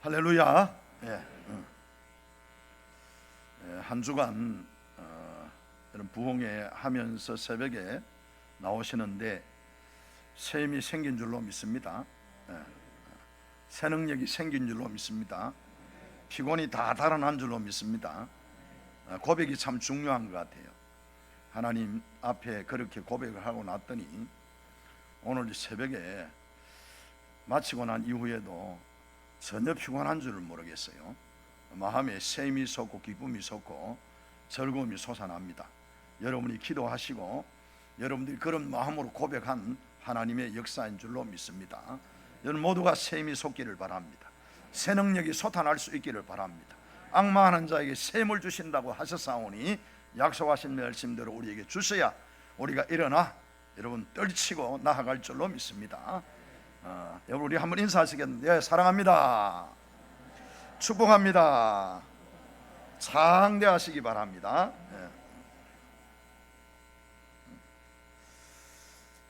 할렐루야. 한 주간 이런 부흥회 하면서 새벽에 나오시는데 새 힘이 생긴 줄로 믿습니다. 새 능력이 생긴 줄로 믿습니다. 피곤이 다 달아난 줄로 믿습니다. 고백이 참 중요한 것 같아요. 하나님 앞에 그렇게 고백을 하고 났더니 오늘 새벽에 마치고 난 이후에도 전혀 피곤한 줄을 모르겠어요. 마음에 샘이 솟고 기쁨이 솟고 즐거움이 솟아납니다. 여러분이 기도하시고 여러분들이 그런 마음으로 고백한 하나님의 역사인 줄로 믿습니다. 여러분 모두가 샘이 솟기를 바랍니다. 새 능력이 솟아날 수 있기를 바랍니다. 악마하는 자에게 샘을 주신다고 하셨사오니 약속하신 말씀대로 우리에게 주셔야 우리가 일어나 여러분 떨치고 나아갈 줄로 믿습니다. 여러분 우리 한번 인사하시겠는데, 사랑합니다, 축복합니다, 장대하시기 바랍니다.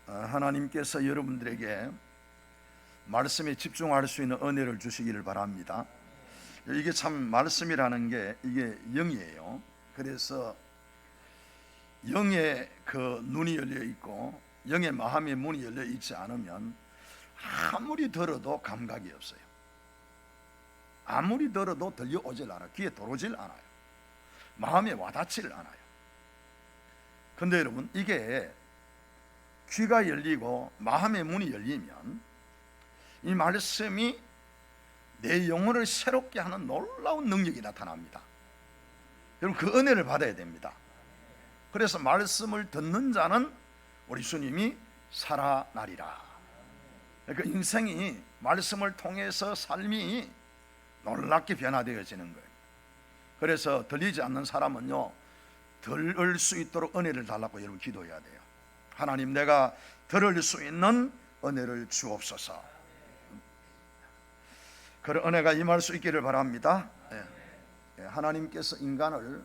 하나님께서 여러분들에게 말씀에 집중할 수 있는 은혜를 주시기를 바랍니다. 이게 참 말씀이라는 게 이게 영이에요. 그래서 영의 그 눈이 열려 있고 영의 마음의 문이 열려 있지 않으면 아무리 들어도 감각이 없어요. 아무리 들어도 들려오질 않아요. 귀에 들어오질 않아요. 마음에 와닿지를 않아요. 근데 여러분 이게 귀가 열리고 마음의 문이 열리면 이 말씀이 내 영혼을 새롭게 하는 놀라운 능력이 나타납니다. 여러분 그 은혜를 받아야 됩니다. 그래서 말씀을 듣는 자는 우리 주님이 살아나리라. 그러니까 인생이 말씀을 통해서 삶이 놀랍게 변화되어지는 거예요. 그래서 들리지 않는 사람은요 들을 수 있도록 은혜를 달라고 여러분 기도해야 돼요. 하나님 내가 들을 수 있는 은혜를 주옵소서. 그런 은혜가 임할 수 있기를 바랍니다. 하나님께서 인간을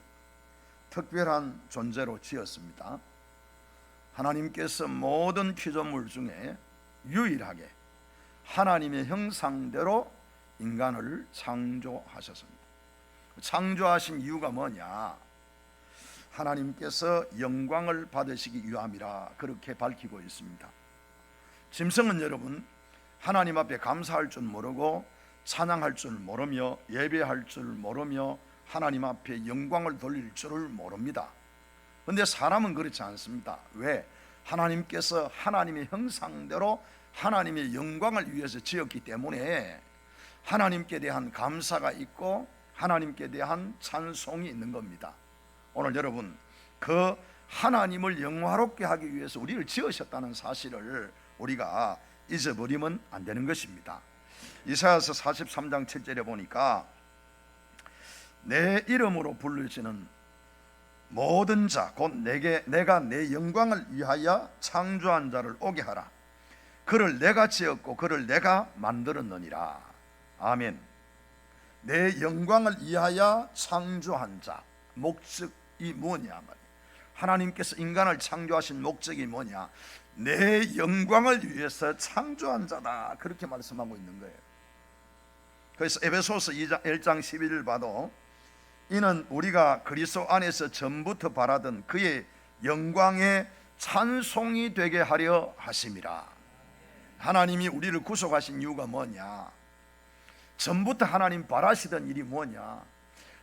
특별한 존재로 지었습니다. 하나님께서 모든 피조물 중에 유일하게 하나님의 형상대로 인간을 창조하셨습니다. 창조하신 이유가 뭐냐? 하나님께서 영광을 받으시기 위함이라 그렇게 밝히고 있습니다. 짐승은 여러분 하나님 앞에 감사할 줄 모르고 찬양할 줄 모르며 예배할 줄 모르며 하나님 앞에 영광을 돌릴 줄을 모릅니다. 그런데 사람은 그렇지 않습니다. 왜? 하나님께서 하나님의 형상대로 하나님의 영광을 위해서 지었기 때문에 하나님께 대한 감사가 있고 하나님께 대한 찬송이 있는 겁니다. 오늘 여러분 그 하나님을 영화롭게 하기 위해서 우리를 지으셨다는 사실을 우리가 잊어버리면 안 되는 것입니다. 이사야서 43장 7절에 보니까 내 이름으로 불리시는 모든 자 곧 내가 내 영광을 위하여 창조한 자를 오게 하라. 그를 내가 지었고 그를 내가 만들었느니라. 아멘. 내 영광을 위하여 창조한 자, 목적이 뭐냐 말이에요. 하나님께서 인간을 창조하신 목적이 뭐냐? 내 영광을 위해서 창조한 자다, 그렇게 말씀하고 있는 거예요. 그래서 에베소서 1장 11을 봐도 이는 우리가 그리스도 안에서 전부터 바라던 그의 영광의 찬송이 되게 하려 하심이라. 하나님이 우리를 구속하신 이유가 뭐냐? 전부터 하나님 바라시던 일이 뭐냐?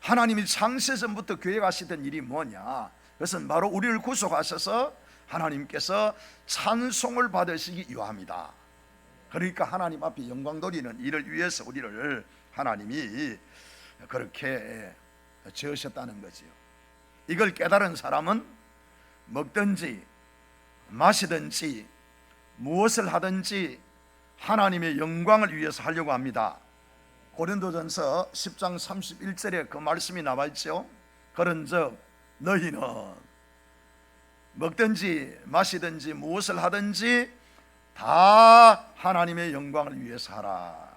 하나님이 창세전부터 계획하시던 일이 뭐냐? 그것은 바로 우리를 구속하셔서 하나님께서 찬송을 받으시기 위함이다. 그러니까 하나님 앞에 영광 돌리는 일을 위해서 우리를 하나님이 그렇게 지으셨다는 거지요. 이걸 깨달은 사람은 먹든지 마시든지 무엇을 하든지 하나님의 영광을 위해서 하려고 합니다. 고린도전서 10장 31절에 그 말씀이 나와 있죠. 그런즉 너희는 먹든지 마시든지 무엇을 하든지 다 하나님의 영광을 위해서 하라.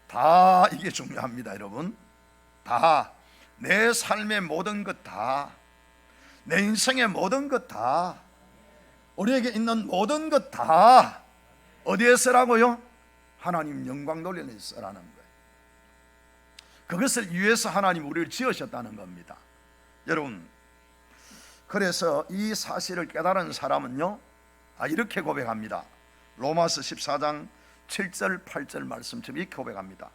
다 이게 중요합니다. 여러분 다, 내 삶의 모든 것 다, 내 인생의 모든 것 다, 우리에게 있는 모든 것 다 어디에 쓰라고요? 하나님 영광 돌리는 데 쓰라는 거예요. 그것을 위해서 하나님 우리를 지으셨다는 겁니다. 여러분, 그래서 이 사실을 깨달은 사람은요, 이렇게 고백합니다. 로마서 14장 7절 8절 말씀처럼 이렇게 고백합니다.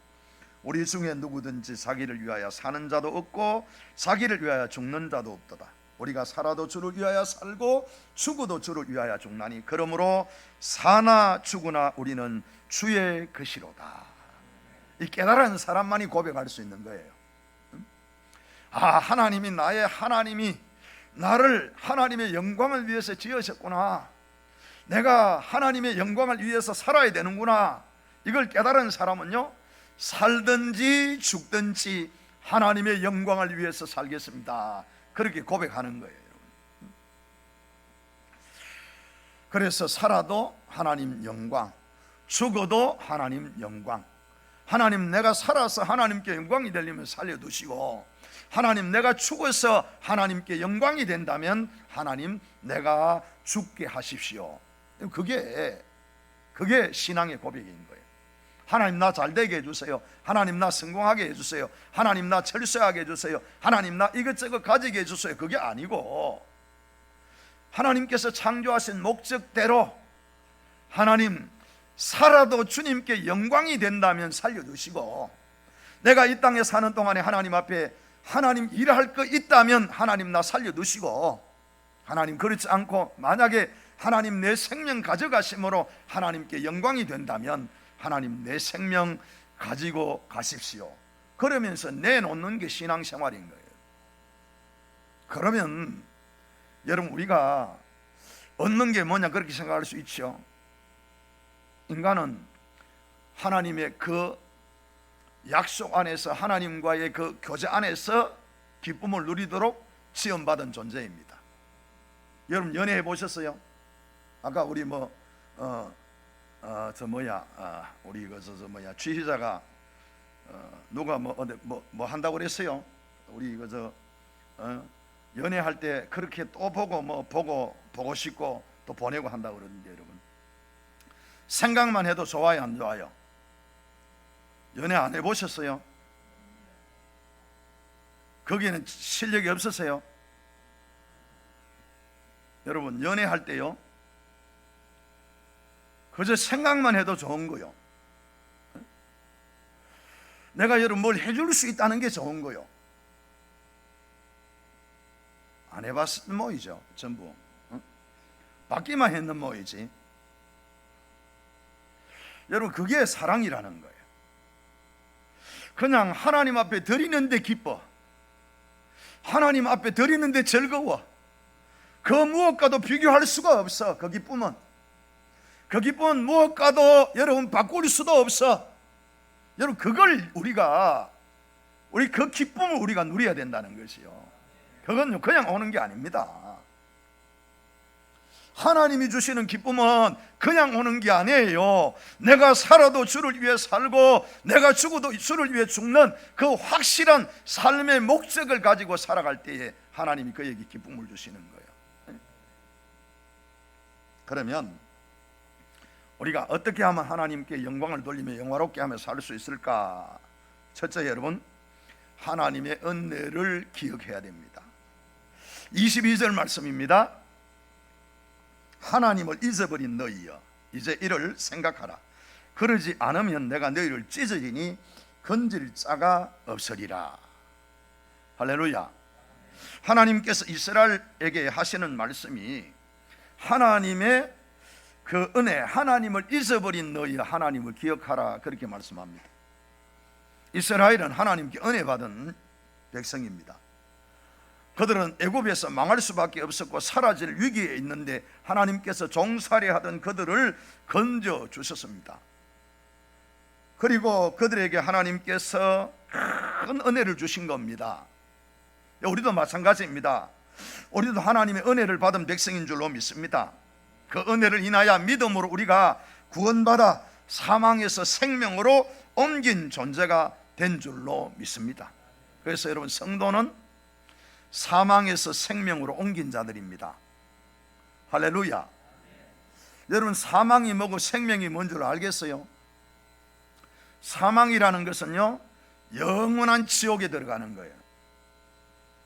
우리 중에 누구든지 자기를 위하여 사는 자도 없고 자기를 위하여 죽는 자도 없도다. 우리가 살아도 주를 위하여 살고 죽어도 주를 위하여 죽나니 그러므로 사나 죽으나 우리는 주의 것이로다. 이 깨달은 사람만이 고백할 수 있는 거예요. 하나님이 나를 하나님의 영광을 위해서 지으셨구나. 내가 하나님의 영광을 위해서 살아야 되는구나. 이걸 깨달은 사람은요, 살든지 죽든지 하나님의 영광을 위해서 살겠습니다. 그렇게 고백하는 거예요. 그래서 살아도 하나님 영광, 죽어도 하나님 영광. 하나님, 내가 살아서 하나님께 영광이 되려면 살려두시고, 하나님, 내가 죽어서 하나님께 영광이 된다면 하나님, 내가 죽게 하십시오. 그게 신앙의 고백인 거예요. 하나님, 나 잘되게 해주세요. 하나님, 나 성공하게 해주세요. 하나님, 나 철수하게 해주세요. 하나님, 나 이것저것 가지게 해주세요. 그게 아니고, 하나님께서 창조하신 목적대로 하나님, 살아도 주님께 영광이 된다면 살려주시고, 내가 이 땅에 사는 동안에 하나님 앞에 하나님 일할 거 있다면 하나님 나 살려두시고, 하나님 그렇지 않고 만약에 하나님 내 생명 가져가심으로 하나님께 영광이 된다면 하나님 내 생명 가지고 가십시오. 그러면서 내놓는 게 신앙생활인 거예요. 그러면 여러분, 우리가 얻는 게 뭐냐 그렇게 생각할 수 있죠. 인간은 하나님의 그 약속 안에서, 하나님과의 그 교제 안에서 기쁨을 누리도록 지원받은 존재입니다. 여러분, 연애해 보셨어요? 아까 우리 우리 취희자가 누가 뭐 한다고 그랬어요? 우리 연애할 때 그렇게 또 보고 싶고 또 보내고 한다고 그러는데, 여러분, 생각만 해도 좋아요, 안 좋아요? 연애 안 해보셨어요? 거기에는 실력이 없으세요? 여러분, 연애할 때요, 그저 생각만 해도 좋은 거요. 내가 여러분 뭘 해줄 수 있다는 게 좋은 거요. 안 해봤을 모이죠, 전부. 받기만 했는 모이지. 여러분, 그게 사랑이라는 거예요. 그냥 하나님 앞에 드리는데 기뻐, 하나님 앞에 드리는데 즐거워. 그 무엇과도 비교할 수가 없어. 그 기쁨은 무엇과도 여러분 바꿀 수도 없어. 여러분, 그걸 우리 그 기쁨을 우리가 누려야 된다는 것이요. 그건 그냥 오는 게 아닙니다. 하나님이 주시는 기쁨은 그냥 오는 게 아니에요. 내가 살아도 주를 위해 살고 내가 죽어도 주를 위해 죽는 그 확실한 삶의 목적을 가지고 살아갈 때에 하나님이 그에게 기쁨을 주시는 거예요. 그러면 우리가 어떻게 하면 하나님께 영광을 돌리며 영화롭게 하며 살 수 있을까? 첫째, 여러분, 하나님의 은혜를 기억해야 됩니다. 22절 말씀입니다. 하나님을 잊어버린 너희여, 이제 이를 생각하라. 그러지 않으면 내가 너희를 찢으리니 건질 자가 없으리라. 할렐루야. 하나님께서 이스라엘에게 하시는 말씀이 하나님의 그 은혜, 하나님을 잊어버린 너희 하나님을 기억하라, 그렇게 말씀합니다. 이스라엘은 하나님께 은혜 받은 백성입니다. 그들은 애굽에서 망할 수밖에 없었고 사라질 위기에 있는데 하나님께서 종살이하던 그들을 건져 주셨습니다. 그리고 그들에게 하나님께서 큰 은혜를 주신 겁니다. 우리도 마찬가지입니다. 우리도 하나님의 은혜를 받은 백성인 줄로 믿습니다. 그 은혜를 인하여 믿음으로 우리가 구원받아 사망에서 생명으로 옮긴 존재가 된 줄로 믿습니다. 그래서 여러분, 성도는 사망에서 생명으로 옮긴 자들입니다. 할렐루야. 여러분, 사망이 뭐고 생명이 뭔 줄 알겠어요? 사망이라는 것은요, 영원한 지옥에 들어가는 거예요.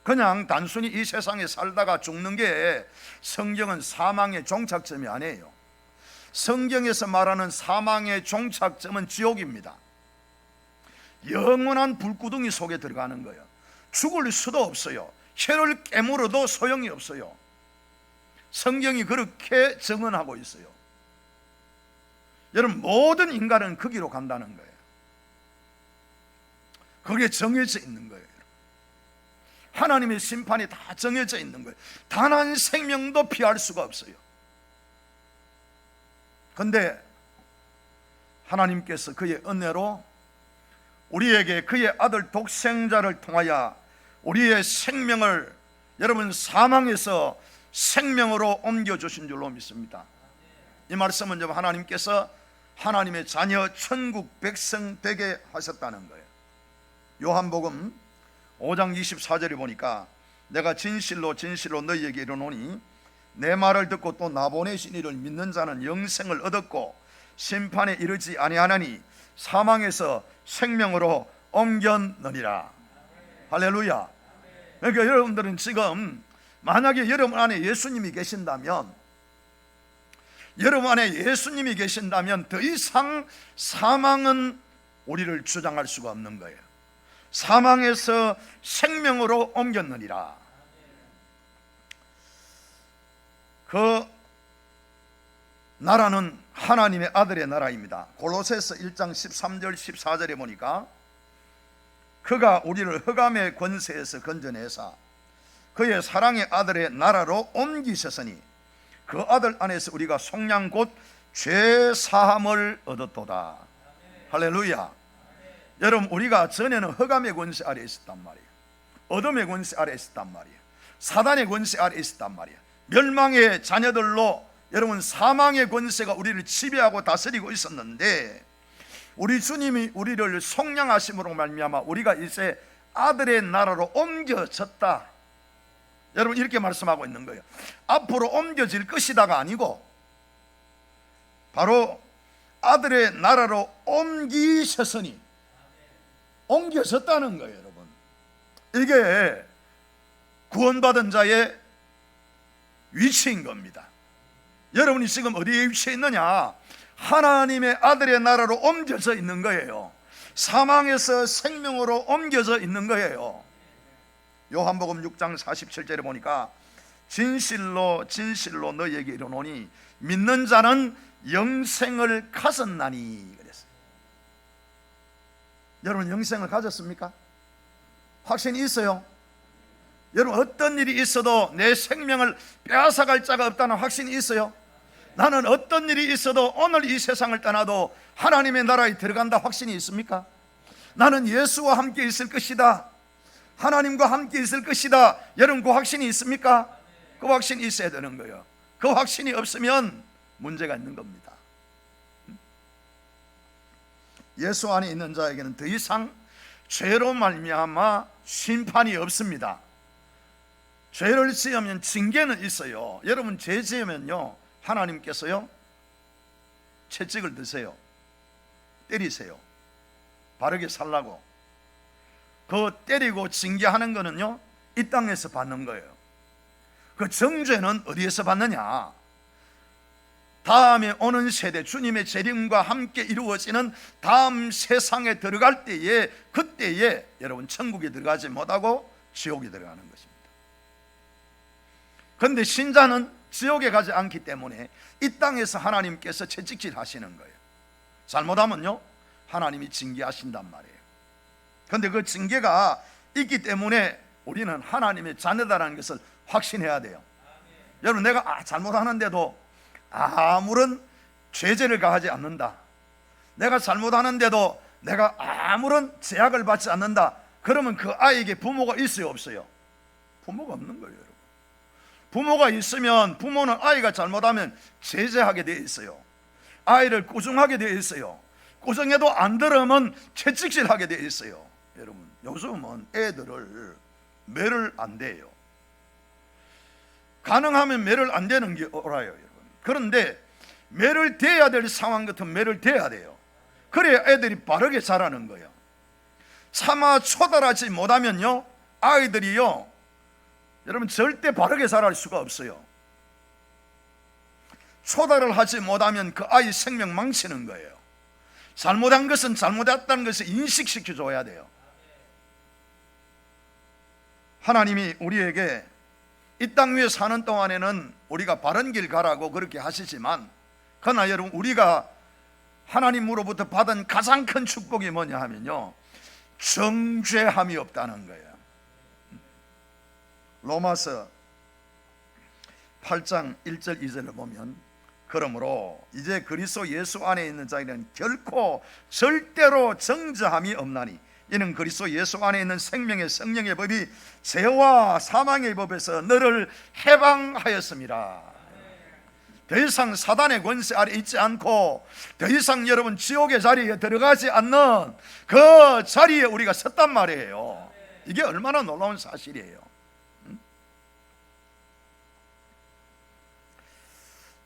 그냥 단순히 이 세상에 살다가 죽는 게 성경은 사망의 종착점이 아니에요. 성경에서 말하는 사망의 종착점은 지옥입니다. 영원한 불구덩이 속에 들어가는 거예요. 죽을 수도 없어요. 혀를 깨물어도 소용이 없어요. 성경이 그렇게 증언하고 있어요. 여러분, 모든 인간은 거기로 간다는 거예요. 그게 정해져 있는 거예요. 하나님의 심판이 다 정해져 있는 거예요. 단 한 생명도 피할 수가 없어요. 그런데 하나님께서 그의 은혜로 우리에게 그의 아들 독생자를 통하여 우리의 생명을, 여러분, 사망에서 생명으로 옮겨주신 줄로 믿습니다. 이 말씀은 좀 하나님께서 하나님의 자녀 천국 백성 되게 하셨다는 거예요. 요한복음 5장 24절에 보니까 내가 진실로 진실로 너희에게 이르노니 내 말을 듣고 또 나 보내신 이를 믿는 자는 영생을 얻었고 심판에 이르지 아니하나니 사망에서 생명으로 옮겼느니라. 할렐루야. 그러니까 여러분들은 지금 만약에 여러분 안에 예수님이 계신다면, 여러분 안에 예수님이 계신다면 더 이상 사망은 우리를 주장할 수가 없는 거예요. 사망에서 생명으로 옮겼느니라. 그 나라는 하나님의 아들의 나라입니다. 골로새서 1장 13절 14절에 보니까 그가 우리를 흑암의 권세에서 건져내사 그의 사랑의 아들의 나라로 옮기셨으니 그 아들 안에서 우리가 속량 곧 죄사함을 얻었도다. 할렐루야. 여러분, 우리가 전에는 흑암의 권세 아래에 있었단 말이에요. 어둠의 권세 아래에 있었단 말이에요. 사단의 권세 아래에 있었단 말이에요. 멸망의 자녀들로 여러분 사망의 권세가 우리를 지배하고 다스리고 있었는데 우리 주님이 우리를 속량하심으로 말미암아 우리가 이제 아들의 나라로 옮겨졌다. 여러분, 이렇게 말씀하고 있는 거예요. 앞으로 옮겨질 것이다가 아니고 바로 아들의 나라로 옮기셨으니 옮겨졌다는 거예요. 여러분, 이게 구원받은 자의 위치인 겁니다. 여러분이 지금 어디에 위치해 있느냐? 하나님의 아들의 나라로 옮겨져 있는 거예요. 사망에서 생명으로 옮겨져 있는 거예요. 요한복음 6장 47절에 보니까 진실로 진실로 너희에게 이르노니 믿는 자는 영생을 가졌나니 그랬어요. 여러분, 영생을 가졌습니까? 확신이 있어요? 여러분, 어떤 일이 있어도 내 생명을 빼앗아갈 자가 없다는 확신이 있어요? 나는 어떤 일이 있어도 오늘 이 세상을 떠나도 하나님의 나라에 들어간다 확신이 있습니까? 나는 예수와 함께 있을 것이다, 하나님과 함께 있을 것이다. 여러분, 그 확신이 있습니까? 그 확신이 있어야 되는 거예요. 그 확신이 없으면 문제가 있는 겁니다. 예수 안에 있는 자에게는 더 이상 죄로 말미암아 심판이 없습니다. 죄를 지으면 징계는 있어요. 여러분, 죄 지으면요 하나님께서요 채찍을 드세요. 때리세요. 바르게 살라고. 그 때리고 징계하는 거는요 이 땅에서 받는 거예요. 그 정죄는 어디에서 받느냐? 다음에 오는 세대, 주님의 재림과 함께 이루어지는 다음 세상에 들어갈 때에, 그때에 여러분 천국에 들어가지 못하고 지옥에 들어가는 것입니다. 그런데 신자는 지옥에 가지 않기 때문에 이 땅에서 하나님께서 채찍질 하시는 거예요. 잘못하면요 하나님이 징계하신단 말이에요. 그런데 그 징계가 있기 때문에 우리는 하나님의 자녀다라는 것을 확신해야 돼요. 여러분, 내가 잘못하는데도 아무런 죄죄를 가하지 않는다, 내가 잘못하는데도 내가 아무런 제약을 받지 않는다, 그러면 그 아이에게 부모가 있어요 없어요? 부모가 없는 거예요. 여러분, 부모가 있으면 부모는 아이가 잘못하면 제재하게 되어 있어요. 아이를 꾸중하게 되어 있어요. 꾸중해도 안 들으면 채찍질하게 되어 있어요. 여러분, 요즘은 애들을 매를 안 대요. 가능하면 매를 안 대는 게 옳아요. 여러분, 그런데 매를 대야 될 상황 같은 매를 대야 돼요. 그래야 애들이 바르게 자라는 거예요. 차마 초달하지 못하면요, 아이들이요, 여러분 절대 바르게 자랄 수가 없어요. 초달을 하지 못하면 그 아이 생명 망치는 거예요. 잘못한 것은 잘못했다는 것을 인식시켜 줘야 돼요. 하나님이 우리에게 이 땅 위에 사는 동안에는 우리가 바른 길 가라고 그렇게 하시지만, 그러나 여러분, 우리가 하나님으로부터 받은 가장 큰 축복이 뭐냐 하면요, 정죄함이 없다는 거예요. 로마서 8장 1절 2절을 보면, 그러므로 이제 그리스도 예수 안에 있는 자에게는 결코 절대로 정죄함이 없나니 이는 그리스도 예수 안에 있는 생명의 성령의 법이 죄와 사망의 법에서 너를 해방하였습니다. 더 이상 사단의 권세 아래 있지 않고 더 이상 여러분 지옥의 자리에 들어가지 않는 그 자리에 우리가 섰단 말이에요. 이게 얼마나 놀라운 사실이에요.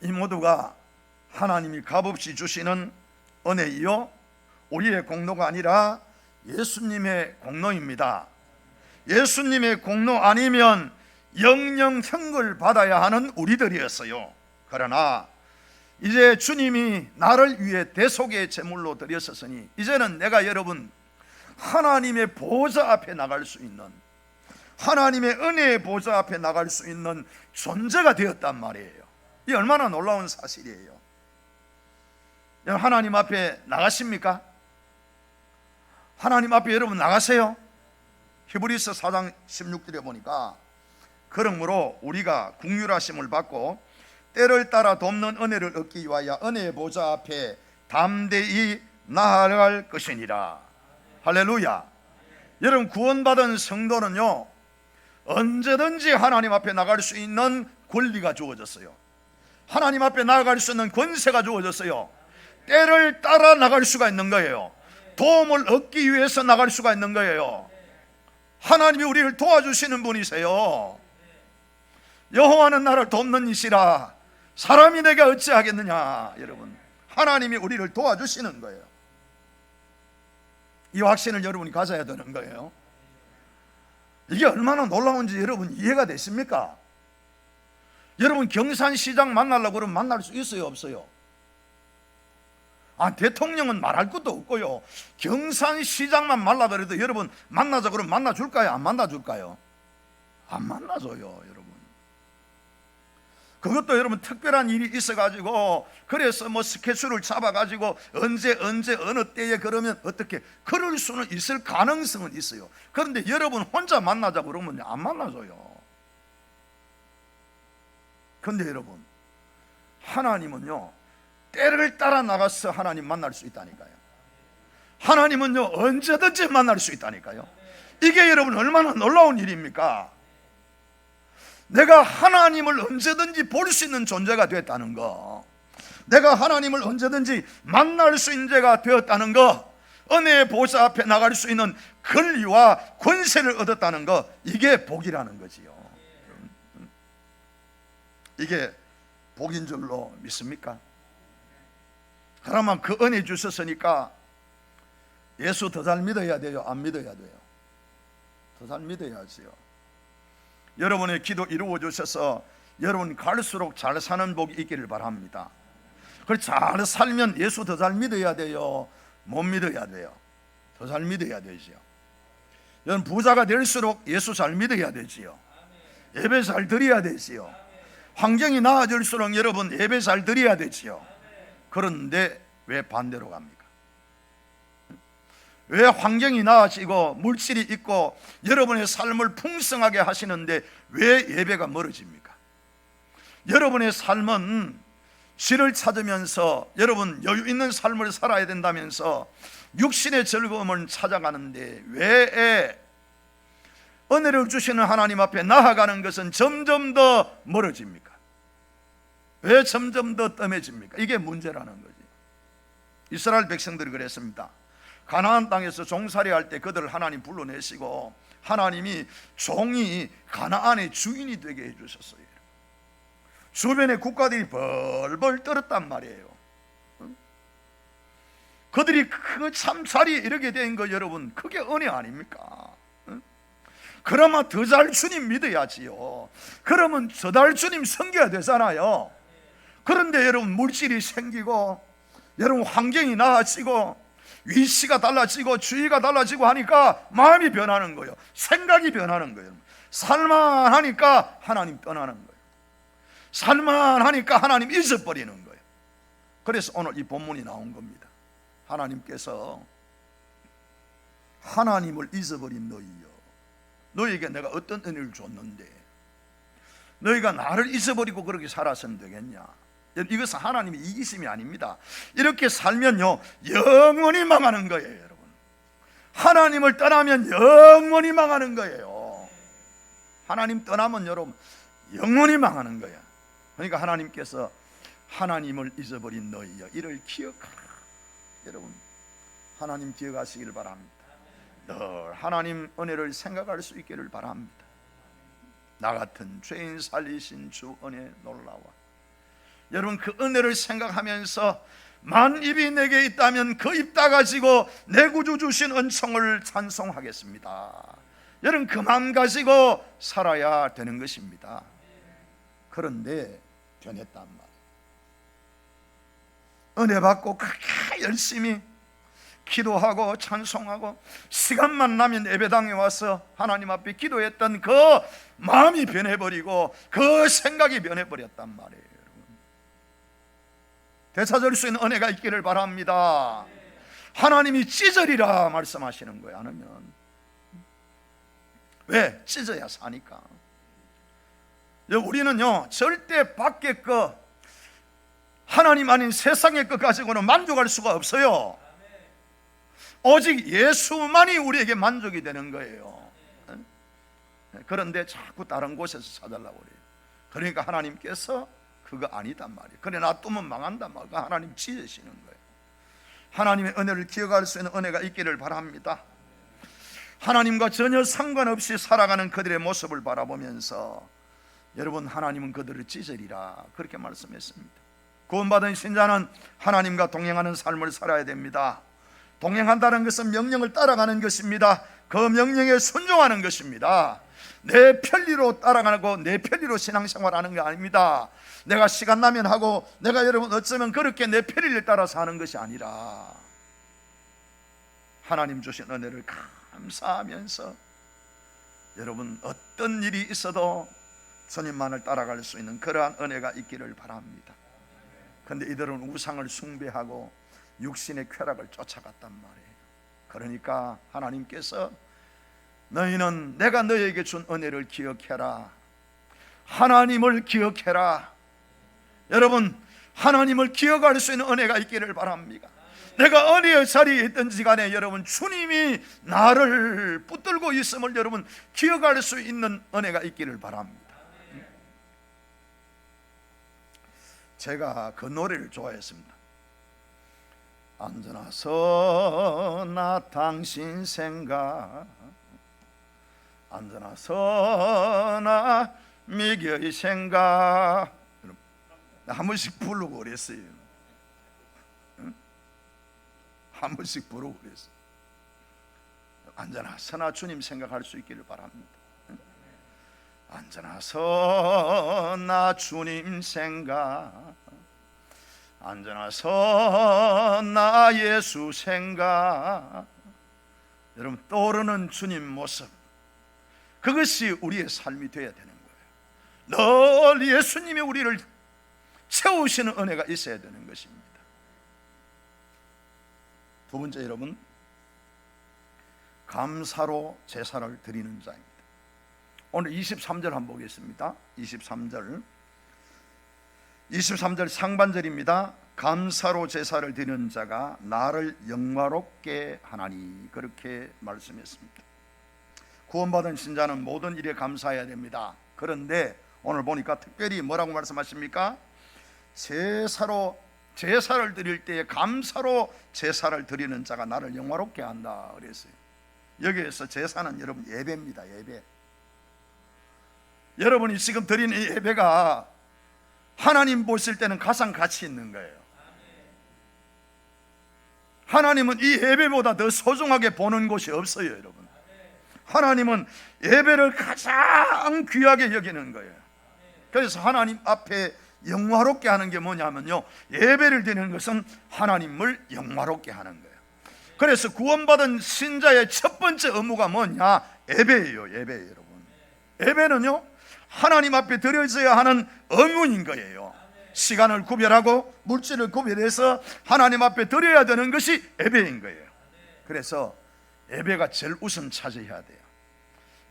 이 모두가 하나님이 값없이 주시는 은혜이요, 우리의 공로가 아니라 예수님의 공로입니다. 예수님의 공로 아니면 영영 형을 받아야 하는 우리들이었어요. 그러나 이제 주님이 나를 위해 대속의 제물로 드렸으니 이제는 내가 여러분 하나님의 보좌 앞에 나갈 수 있는, 하나님의 은혜의 보좌 앞에 나갈 수 있는 존재가 되었단 말이에요. 이 얼마나 놀라운 사실이에요. 하나님 앞에 나가십니까? 하나님 앞에 여러분 나가세요? 히브리서 4장 16절에 보니까, 그러므로 우리가 긍휼하심을 받고 때를 따라 돕는 은혜를 얻기 위하여 은혜의 보좌 앞에 담대히 나아갈 것이니라. 할렐루야. 여러분, 구원받은 성도는요, 언제든지 하나님 앞에 나갈 수 있는 권리가 주어졌어요. 하나님 앞에 나아갈 수 있는 권세가 주어졌어요. 때를 따라 나갈 수가 있는 거예요. 도움을 얻기 위해서 나갈 수가 있는 거예요. 하나님이 우리를 도와주시는 분이세요. 여호와는 나를 돕는 이시라 사람이 내게 어찌하겠느냐. 여러분, 하나님이 우리를 도와주시는 거예요. 이 확신을 여러분이 가져야 되는 거예요. 이게 얼마나 놀라운지 여러분 이해가 되십니까? 여러분, 경산시장 만나려고 그러면 만날 수 있어요, 없어요? 대통령은 말할 것도 없고요, 경산시장만 만나려 그래도 여러분 만나자 그러면 만나줄까요? 안 만나줄까요? 안 만나줘요, 여러분. 그것도 여러분 특별한 일이 있어가지고, 그래서 뭐 스케줄을 잡아가지고 언제 어느 때에 그러면 어떻게 그럴 수는 있을 가능성은 있어요. 그런데 여러분 혼자 만나자 그러면 안 만나줘요. 그런데 여러분, 하나님은요, 때를 따라 나가서 하나님 만날 수 있다니까요. 하나님은요, 언제든지 만날 수 있다니까요. 이게 여러분 얼마나 놀라운 일입니까? 내가 하나님을 언제든지 볼 수 있는 존재가 되었다는 거, 내가 하나님을 언제든지 만날 수 있는 자가 되었다는 거, 은혜의 보좌 앞에 나갈 수 있는 권리와 권세를 얻었다는 거, 이게 복이라는 거지요. 이게 복인 줄로 믿습니까? 그러면 그 은혜 주셨으니까 예수 더 잘 믿어야 돼요? 안 믿어야 돼요? 더 잘 믿어야지요. 여러분의 기도 이루어 주셔서 여러분 갈수록 잘 사는 복이 있기를 바랍니다. 그걸 잘 살면 예수 더 잘 믿어야 돼요? 못 믿어야 돼요? 더 잘 믿어야 되지요. 여러분 부자가 될수록 예수 잘 믿어야 되지요. 예배 잘 드려야 되지요. 환경이 나아질수록 여러분 예배 잘 드려야 되지요. 그런데 왜 반대로 갑니까? 왜 환경이 나아지고 물질이 있고 여러분의 삶을 풍성하게 하시는데 왜 예배가 멀어집니까? 여러분의 삶은 질을 찾으면서 여러분 여유 있는 삶을 살아야 된다면서 육신의 즐거움을 찾아가는데 왜 은혜를 주시는 하나님 앞에 나아가는 것은 점점 더 멀어집니까? 왜 점점 더 뜸해집니까? 이게 문제라는 거지. 이스라엘 백성들이 그랬습니다. 가나안 땅에서 종살이 할 때 그들을 하나님 불러내시고 하나님이 종이 가나안의 주인이 되게 해주셨어요. 주변의 국가들이 벌벌 떨었단 말이에요. 그들이 그 참 자리에 이르게 된 거 여러분, 그게 은혜 아닙니까? 그러면 더 잘 주님 믿어야지요. 그러면 저 달 주님 섬겨야 되잖아요. 그런데 여러분 물질이 생기고 여러분 환경이 나아지고 위치가 달라지고 주의가 달라지고 하니까 마음이 변하는 거예요. 생각이 변하는 거예요. 살만하니까 하나님 떠나는 거예요. 살만하니까 하나님 잊어버리는 거예요. 그래서 오늘 이 본문이 나온 겁니다. 하나님께서 하나님을 잊어버린 너희여, 너희에게 내가 어떤 은혜를 줬는데 너희가 나를 잊어버리고 그렇게 살아서는 되겠냐? 이것은 하나님의 이기심이 아닙니다. 이렇게 살면요 영원히 망하는 거예요. 여러분, 하나님을 떠나면 영원히 망하는 거예요. 하나님 떠나면 여러분 영원히 망하는 거야. 그러니까 하나님께서 하나님을 잊어버린 너희여, 이를 기억하라. 여러분, 하나님 기억하시기를 바랍니다. 늘 하나님 은혜를 생각할 수 있기를 바랍니다. 나 같은 죄인 살리신 주 은혜 놀라워. 여러분, 그 은혜를 생각하면서 만 입이 내게 있다면 그 입 다 가지고 내 구주 주신 은총을 찬송하겠습니다. 여러분, 그 마음 가지고 살아야 되는 것입니다. 그런데 변했단 말이에요. 은혜 받고 그렇게 열심히 기도하고 찬송하고 시간만 나면 예배당에 와서 하나님 앞에 기도했던 그 마음이 변해버리고 그 생각이 변해버렸단 말이에요. 되찾을 수 있는 은혜가 있기를 바랍니다. 하나님이 찢으리라 말씀하시는 거예요. 안 하면 왜? 찢어야 사니까. 우리는요 절대 밖의 것, 하나님 아닌 세상의 것 가지고는 만족할 수가 없어요. 오직 예수만이 우리에게 만족이 되는 거예요. 그런데 자꾸 다른 곳에서 찾으려고 그래요. 그러니까 하나님께서 그거 아니단 말이에요. 그래 놔두면 망한단 말이에요. 하나님 찢으시는 거예요. 하나님의 은혜를 기억할 수 있는 은혜가 있기를 바랍니다. 하나님과 전혀 상관없이 살아가는 그들의 모습을 바라보면서 여러분, 하나님은 그들을 찢으리라 그렇게 말씀했습니다. 구원받은 신자는 하나님과 동행하는 삶을 살아야 됩니다. 동행한다는 것은 명령을 따라가는 것입니다. 그 명령에 순종하는 것입니다. 내 편리로 따라가고 내 편리로 신앙생활하는 게 아닙니다. 내가 시간 나면 하고, 내가 여러분 어쩌면 그렇게 내 편리를 따라서 하는 것이 아니라 하나님 주신 은혜를 감사하면서 여러분 어떤 일이 있어도 주님만을 따라갈 수 있는 그러한 은혜가 있기를 바랍니다. 그런데 이들은 우상을 숭배하고 육신의 쾌락을 쫓아갔단 말이에요. 그러니까 하나님께서 너희는 내가 너희에게 준 은혜를 기억해라, 하나님을 기억해라. 여러분, 하나님을 기억할 수 있는 은혜가 있기를 바랍니다. 내가 어디에 자리에 있든지 간에 여러분 주님이 나를 붙들고 있음을 여러분 기억할 수 있는 은혜가 있기를 바랍니다. 제가 그 노래를 좋아했습니다. 앉아나서 나 당신 생각, 앉아나서 나 미겨의 생각, 한 번씩 부르고 그랬어요. 한 번씩 부르고 그랬어요. 앉아나서 나 주님 생각할 수 있기를 바랍니다. 앉아나서 나 주님 생각, 앉아나서 나 예수 생각. 여러분, 떠오르는 주님 모습, 그것이 우리의 삶이 되어야 되는 거예요. 늘 예수님이 우리를 채우시는 은혜가 있어야 되는 것입니다. 두 번째, 여러분, 감사로 제사를 드리는 자입니다. 오늘 23절 한번 보겠습니다. 23절 상반절입니다. 감사로 제사를 드리는 자가 나를 영화롭게 하나니, 그렇게 말씀했습니다. 구원받은 신자는 모든 일에 감사해야 됩니다. 그런데 오늘 보니까 특별히 뭐라고 말씀하십니까? 제사를 드릴 때에 감사로 제사를 드리는 자가 나를 영화롭게 한다 그랬어요. 여기에서 제사는 여러분 예배입니다. 예배. 여러분이 지금 드리는 이 예배가 하나님 보실 때는 가장 가치 있는 거예요. 하나님은 이 예배보다 더 소중하게 보는 곳이 없어요, 여러분. 하나님은 예배를 가장 귀하게 여기는 거예요. 그래서 하나님 앞에 영화롭게 하는 게 뭐냐면요, 예배를 드리는 것은 하나님을 영화롭게 하는 거예요. 그래서 구원받은 신자의 첫 번째 의무가 뭐냐? 예배예요. 예배예요, 여러분. 예배는요, 하나님 앞에 드려져야 하는 의무인 거예요. 시간을 구별하고 물질을 구별해서 하나님 앞에 드려야 되는 것이 예배인 거예요. 그래서 예배가 제일 우선 차지해야 돼요.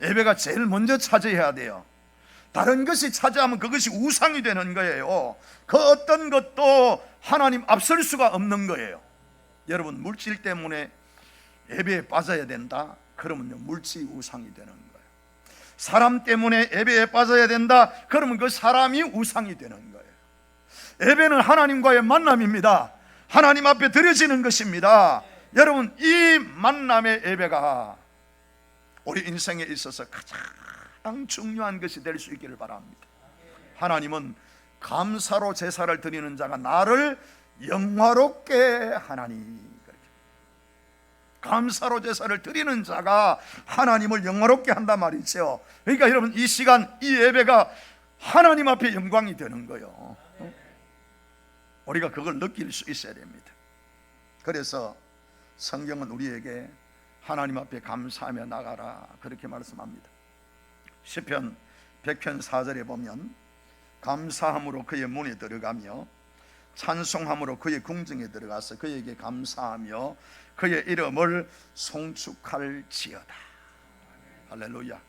예배가 제일 먼저 차지해야 돼요. 다른 것이 차지하면 그것이 우상이 되는 거예요. 그 어떤 것도 하나님 앞설 수가 없는 거예요. 여러분, 물질 때문에 예배에 빠져야 된다? 그러면요, 물질이 우상이 되는 거예요. 사람 때문에 예배에 빠져야 된다? 그러면 그 사람이 우상이 되는 거예요. 예배는 하나님과의 만남입니다. 하나님 앞에 드려지는 것입니다. 여러분, 이 만남의 예배가 우리 인생에 있어서 가장 중요한 것이 될 수 있기를 바랍니다. 하나님은 감사로 제사를 드리는 자가 나를 영화롭게 하나니, 감사로 제사를 드리는 자가 하나님을 영화롭게 한단 말이죠. 그러니까 여러분, 이 시간, 이 예배가 하나님 앞에 영광이 되는 거예요. 우리가 그걸 느낄 수 있어야 됩니다. 그래서 성경은 우리에게 하나님 앞에 감사하며 나가라, 그렇게 말씀합니다. 시편 100편 4절에 보면 감사함으로 그의 문에 들어가며 찬송함으로 그의 궁정에 들어가서 그에게 감사하며 그의 이름을 송축할지어다. 할렐루야.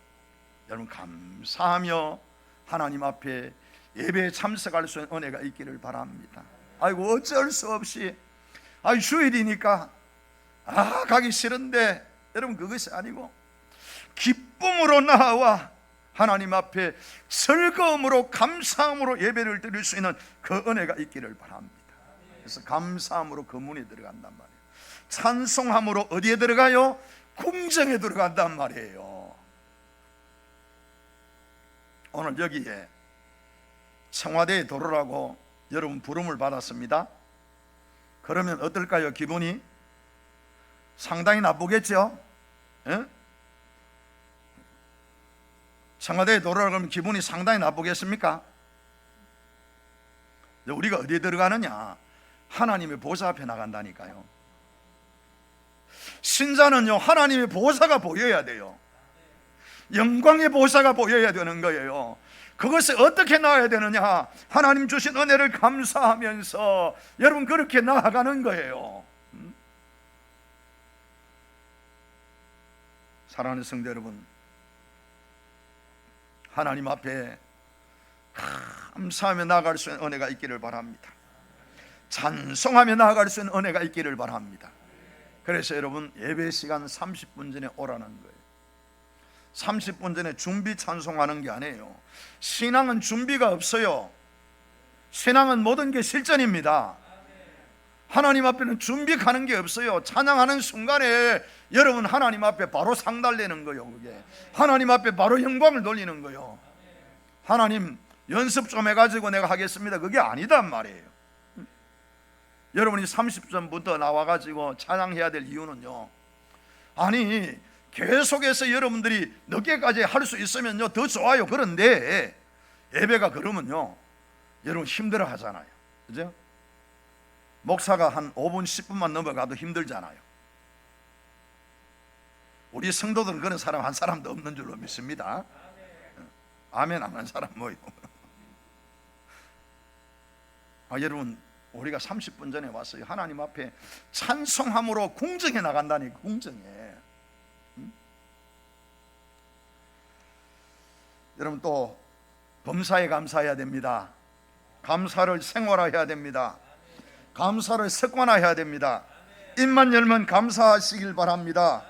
여러분, 감사하며 하나님 앞에 예배에 참석할 수 있는 은혜가 있기를 바랍니다. 아이고, 어쩔 수 없이 주일이니까 가기 싫은데, 여러분, 그것이 아니고 기쁨으로 나와 하나님 앞에 즐거움으로 감사함으로 예배를 드릴 수 있는 그 은혜가 있기를 바랍니다. 그래서 감사함으로 그 문에 들어간단 말이에요. 찬송함으로 어디에 들어가요? 궁정에 들어간단 말이에요. 오늘 여기에 청와대에 도로라고 여러분 부름을 받았습니다. 그러면 어떨까요? 기분이 상당히 나쁘겠죠? 예? 청와대에 도로라고 하면 기분이 상당히 나쁘겠습니까? 우리가 어디에 들어가느냐? 하나님의 보좌 앞에 나간다니까요. 신자는요, 하나님의 보좌가 보여야 돼요. 영광의 보좌가 보여야 되는 거예요. 그것이 어떻게 나와야 되느냐? 하나님 주신 은혜를 감사하면서 여러분, 그렇게 나아가는 거예요. 사랑하는 성도 여러분, 하나님 앞에 감사하며 나아갈 수 있는 은혜가 있기를 바랍니다. 찬송하며 나아갈 수 있는 은혜가 있기를 바랍니다. 그래서 여러분, 예배 시간 30분 전에 오라는 거예요. 30분 전에 준비 찬송하는 게 아니에요. 신앙은 준비가 없어요. 신앙은 모든 게 실전입니다. 하나님 앞에는 준비 가는 게 없어요. 찬양하는 순간에 여러분, 하나님 앞에 바로 상달되는 거예요. 그게 하나님 앞에 바로 영광을 돌리는 거예요. 하나님, 연습 좀 해가지고 내가 하겠습니다, 그게 아니단 말이에요. 여러분이 30분부터 나와가지고 찬양해야 될 이유는요, 아니, 계속해서 여러분들이 늦게까지 할 수 있으면요 더 좋아요. 그런데 예배가 그러면요 여러분 힘들어 하잖아요. 그죠? 목사가 한 5분 10분만 넘어가도 힘들잖아요. 우리 성도들은 그런 사람 한 사람도 없는 줄로 믿습니다. 아멘 안 한 사람 뭐요? 여러분, 우리가 30분 전에 왔어요. 하나님 앞에 찬송함으로 궁정에 나간다니, 궁정에. 여러분, 또 범사에 감사해야 됩니다. 감사를 생활화해야 됩니다. 감사를 습관화해야 됩니다. 입만 열면 감사하시길 바랍니다.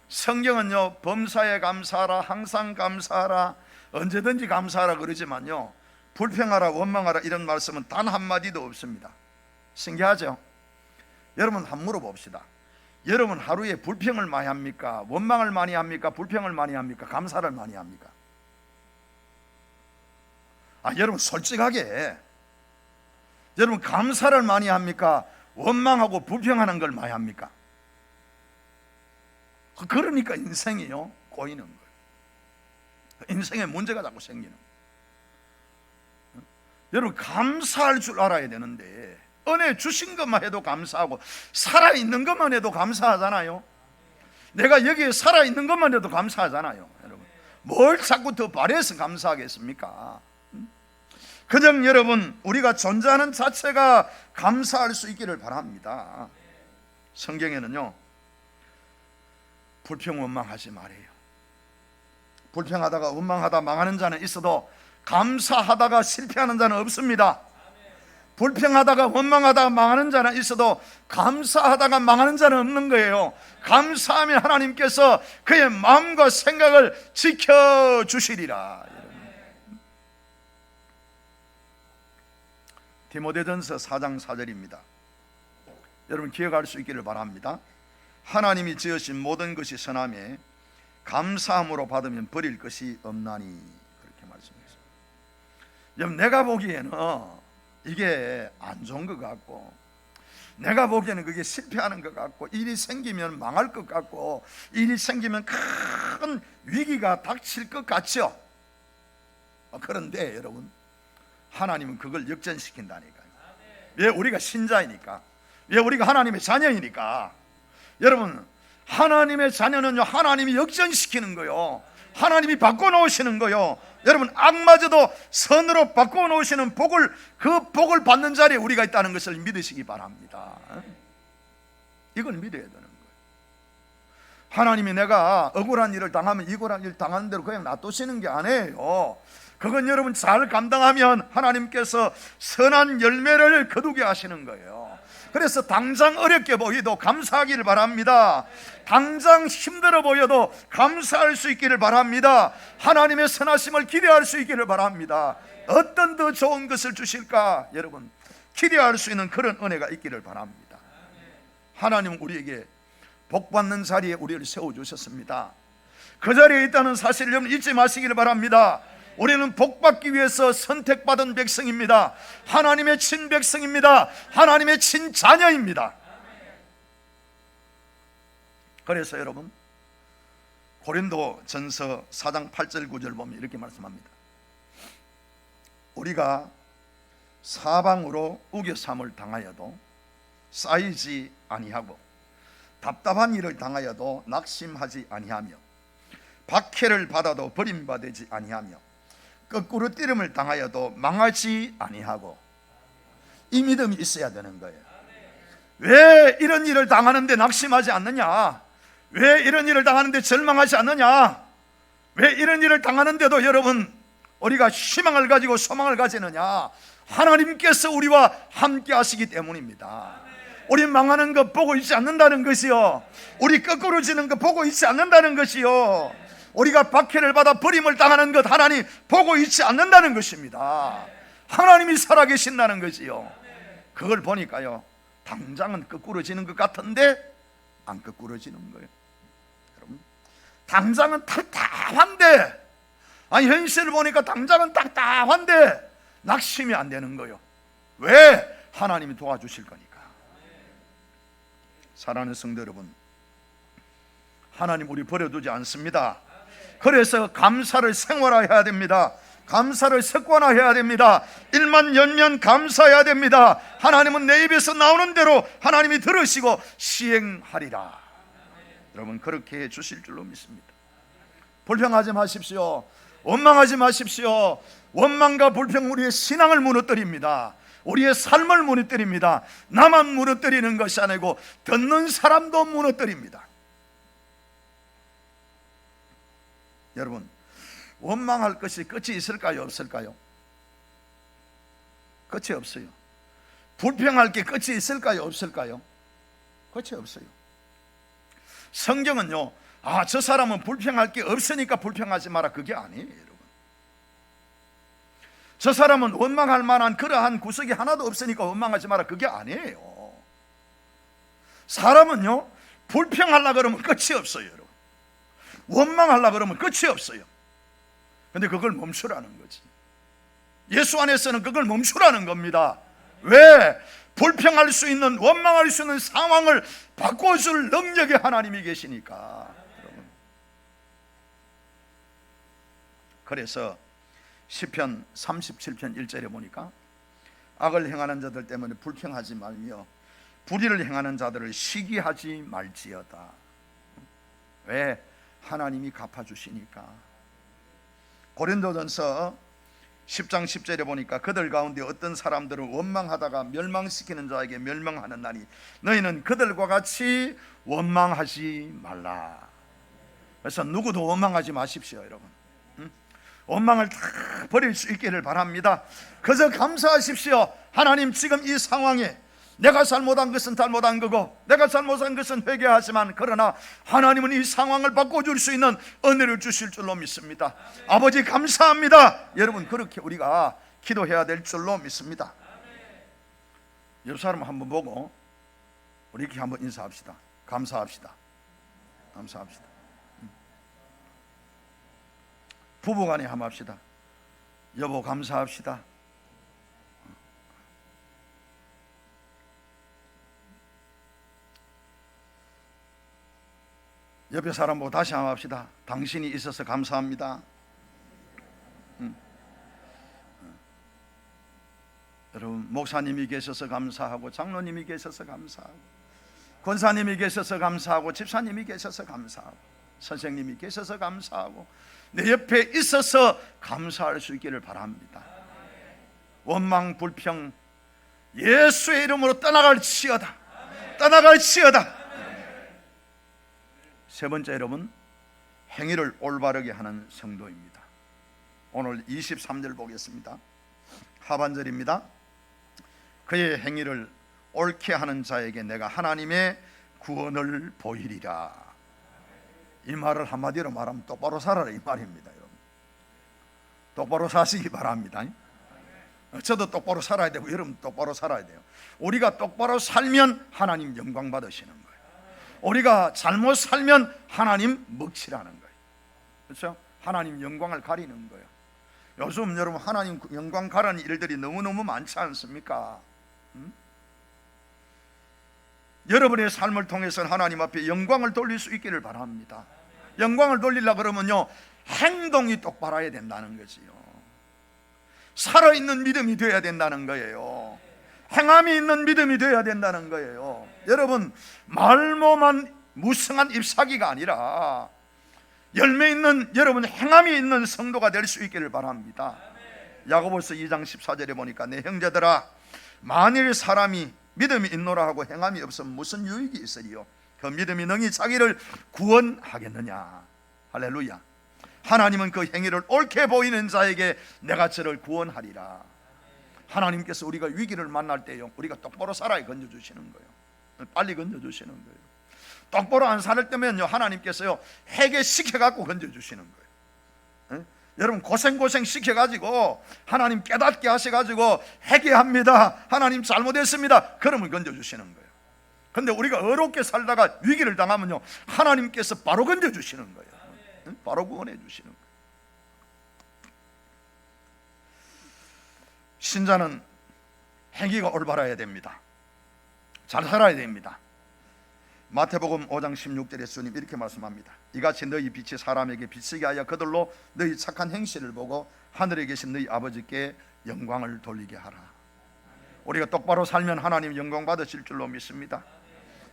성경은요, 범사에 감사하라, 항상 감사하라, 언제든지 감사하라 그러지만요, 불평하라, 원망하라 이런 말씀은 단 한마디도 없습니다. 신기하죠? 여러분, 한번 물어봅시다. 여러분 하루에 불평을 많이 합니까? 원망을 많이 합니까? 불평을 많이 합니까? 감사를 많이 합니까? 여러분 솔직하게, 여러분 감사를 많이 합니까? 원망하고 불평하는 걸 많이 합니까? 그러니까 인생이요 꼬이는 거예요. 인생에 문제가 자꾸 생기는 거예요. 여러분, 감사할 줄 알아야 되는데 은혜 주신 것만 해도 감사하고 살아있는 것만 해도 감사하잖아요. 내가 여기에 살아있는 것만 해도 감사하잖아요. 여러분, 뭘 자꾸 더 바래서 감사하겠습니까? 그냥 여러분, 우리가 존재하는 자체가 감사할 수 있기를 바랍니다. 성경에는요, 불평 원망하지 말아요. 불평하다가 원망하다 망하는 자는 있어도 감사하다가 실패하는 자는 없습니다. 불평하다가 원망하다가 망하는 자는 있어도 감사하다가 망하는 자는 없는 거예요. 감사하면 하나님께서 그의 마음과 생각을 지켜주시리라. 디모데전서 4장 4절입니다. 여러분 기억할 수 있기를 바랍니다. 하나님이 지으신 모든 것이 선하매 감사함으로 받으면 버릴 것이 없나니, 그렇게 말씀했습니다. 여러분, 내가 보기에는 이게 안 좋은 것 같고, 내가 보기에는 그게 실패하는 것 같고, 일이 생기면 망할 것 같고, 일이 생기면 큰 위기가 닥칠 것 같죠. 그런데 여러분, 하나님은 그걸 역전시킨다니까요. 왜? 우리가 신자이니까, 왜? 우리가 하나님의 자녀이니까. 여러분, 하나님의 자녀는요, 하나님이 역전시키는 거요, 하나님이 바꿔놓으시는 거요. 여러분, 악마저도 선으로 바꿔놓으시는 복을, 그 복을 받는 자리에 우리가 있다는 것을 믿으시기 바랍니다. 이걸 믿어야 되는 거예요. 하나님이 내가 억울한 일을 당하면 억울한 일 당하는 대로 그냥 놔두시는 게 아니에요. 그건 여러분 잘 감당하면 하나님께서 선한 열매를 거두게 하시는 거예요. 그래서 당장 어렵게 보여도 감사하기를 바랍니다. 당장 힘들어 보여도 감사할 수 있기를 바랍니다. 하나님의 선하심을 기대할 수 있기를 바랍니다. 어떤 더 좋은 것을 주실까, 여러분 기대할 수 있는 그런 은혜가 있기를 바랍니다. 하나님은 우리에게 복받는 자리에 우리를 세워주셨습니다. 그 자리에 있다는 사실을 여러분 잊지 마시기를 바랍니다. 우리는 복받기 위해서 선택받은 백성입니다. 하나님의 친백성입니다. 하나님의 친자녀입니다. 그래서 여러분, 고린도 전서 4장 8절 9절 보면 이렇게 말씀합니다. 우리가 사방으로 우겨삼을 당하여도 쌓이지 아니하고 답답한 일을 당하여도 낙심하지 아니하며 박해를 받아도 버림받지 아니하며 거꾸로 뛰름을 당하여도 망하지 아니하고, 이 믿음이 있어야 되는 거예요. 왜 이런 일을 당하는데 낙심하지 않느냐? 왜 이런 일을 당하는데 절망하지 않느냐? 왜 이런 일을 당하는데도 여러분 우리가 희망을 가지고 소망을 가지느냐? 하나님께서 우리와 함께 하시기 때문입니다. 우리 망하는 거 보고 있지 않는다는 것이요, 우리 거꾸로 지는 거 보고 있지 않는다는 것이요, 우리가 박해를 받아 버림을 당하는 것 하나님 보고 있지 않는다는 것입니다. 하나님이 살아계신다는 것이요. 그걸 보니까요, 당장은 거꾸로지는 것 같은데 안 거꾸로지는 거예요. 여러분, 당장은 답답한데, 현실을 보니까 당장은 답답한데 낙심이 안 되는 거예요. 왜? 하나님이 도와주실 거니까. 사랑하는 성도 여러분, 하나님 우리 버려두지 않습니다. 그래서 감사를 생활화해야 됩니다. 감사를 습관화해야 됩니다. 일만 열면 감사해야 됩니다. 하나님은 내 입에서 나오는 대로 하나님이 들으시고 시행하리라. 여러분 그렇게 해주실 줄로 믿습니다. 불평하지 마십시오. 원망하지 마십시오. 원망과 불평 우리의 신앙을 무너뜨립니다. 우리의 삶을 무너뜨립니다. 나만 무너뜨리는 것이 아니고 듣는 사람도 무너뜨립니다. 여러분, 원망할 것이 끝이 있을까요? 없을까요? 끝이 없어요. 불평할 게 끝이 있을까요? 없을까요? 끝이 없어요. 성경은요, 저 사람은 불평할 게 없으니까 불평하지 마라, 그게 아니에요. 여러분, 저 사람은 원망할 만한 그러한 구석이 하나도 없으니까 원망하지 마라, 그게 아니에요. 사람은요, 불평하려고 그러면 끝이 없어요. 여러분, 원망하려고 그러면 끝이 없어요. 근데 그걸 멈추라는 거지. 예수 안에서는 그걸 멈추라는 겁니다. 왜? 불평할 수 있는, 원망할 수 있는 상황을 바꿔줄 능력의 하나님이 계시니까. 여러분, 그래서 시편 37편 1절에 보니까 악을 행하는 자들 때문에 불평하지 말며 불의를 행하는 자들을 시기하지 말지어다. 왜? 하나님이 갚아주시니까. 고린도전서 10장 10절에 보니까 그들 가운데 어떤 사람들은 원망하다가 멸망시키는 자에게 멸망하는 나니 너희는 그들과 같이 원망하지 말라. 그래서 누구도 원망하지 마십시오, 여러분. 원망을 다 버릴 수 있기를 바랍니다. 그저 감사하십시오. 하나님, 지금 이 상황에 내가 잘못한 것은 잘못한 거고 내가 잘못한 것은 회개하지만, 그러나 하나님은 이 상황을 바꿔줄 수 있는 은혜를 주실 줄로 믿습니다. 아버지 감사합니다. 여러분, 그렇게 우리가 기도해야 될 줄로 믿습니다. 옆 사람 한번 보고 우리 이렇게 한번 인사합시다. 감사합시다. 감사합시다. 부부간에 한번 합시다. 여보 감사합시다. 옆에 사람 보고 다시 한번 합시다. 당신이 있어서 감사합니다. 여러분, 목사님이 계셔서 감사하고 장로님이 계셔서 감사하고 권사님이 계셔서 감사하고 집사님이 계셔서 감사하고 선생님이 계셔서 감사하고 내 옆에 있어서 감사할 수 있기를 바랍니다. 원망 불평 예수의 이름으로 떠나갈지어다. 떠나갈지어다. 세 번째, 여러분, 행위를 올바르게 하는 성도입니다. 오늘 23절 보겠습니다. 하반절입니다. 그의 행위를 옳게 하는 자에게 내가 하나님의 구원을 보이리라. 이 말을 한마디로 말하면 똑바로 살아라, 이 말입니다. 여러분, 똑바로 사시기 바랍니다. 저도 똑바로 살아야 되고 여러분 똑바로 살아야 돼요. 우리가 똑바로 살면 하나님 영광 받으시는 거예요. 우리가 잘못 살면 하나님 먹칠하는 거예요. 그렇죠? 하나님 영광을 가리는 거예요. 요즘 여러분 하나님 영광 가리는 일들이 너무너무 많지 않습니까? 여러분의 삶을 통해서는 하나님 앞에 영광을 돌릴 수 있기를 바랍니다. 영광을 돌리려고 그러면요, 행동이 똑바라야 된다는 거지요. 살아있는 믿음이 되어야 된다는 거예요. 행함이 있는 믿음이 되어야 된다는 거예요. 여러분, 말모만 무성한 잎사귀가 아니라 열매 있는, 여러분 행함이 있는 성도가 될 수 있기를 바랍니다. 야고보서 2장 14절에 보니까 내 형제들아, 만일 사람이 믿음이 있노라 하고 행함이 없으면 무슨 유익이 있으리요? 그 믿음이 능히 자기를 구원하겠느냐. 할렐루야. 하나님은 그 행위를 옳게 보이는 자에게 내가 저를 구원하리라. 하나님께서 우리가 위기를 만날 때요, 우리가 똑바로 살아야 건져주시는 거예요. 빨리 건져주시는 거예요. 똑바로 안 살 때면요, 하나님께서요 회개시켜갖고 건져주시는 거예요. 여러분 고생 시켜가지고 하나님 깨닫게 하셔가지고 회개합니다, 하나님 잘못했습니다, 그러면 건져주시는 거예요. 근데 우리가 어렵게 살다가 위기를 당하면요, 하나님께서 바로 건져주시는 거예요. 바로 구원해 주시는 거예요. 신자는 행위가 올바라야 됩니다. 잘 살아야 됩니다. 마태복음 5장 16절에 주님 이렇게 말씀합니다. 이같이 너희 빛이 사람에게 비치게 하여 그들로 너희 착한 행실을 보고 하늘에 계신 너희 아버지께 영광을 돌리게 하라. 우리가 똑바로 살면 하나님 영광 받으실 줄로 믿습니다.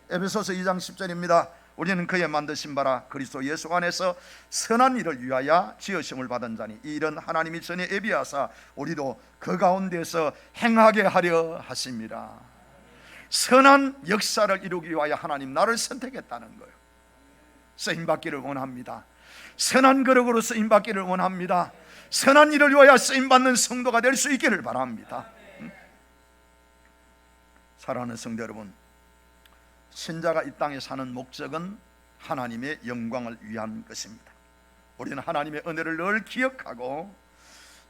에베소서 2장 10절입니다. 우리는 그의 만드신 바라 그리스도 예수 안에서 선한 일을 위하여 지으심을 받은 자니 이 일은 하나님이 전에 예비하사 우리도 그 가운데서 행하게 하려 하심이라. 선한 역사를 이루기 위하여 하나님 나를 선택했다는 거예요. 쓰임받기를 원합니다. 선한 거룩으로 쓰임받기를 원합니다. 선한 일을 위하여 쓰임받는 성도가 될 수 있기를 바랍니다. 사랑하는 성도 여러분, 신자가 이 땅에 사는 목적은 하나님의 영광을 위한 것입니다. 우리는 하나님의 은혜를 늘 기억하고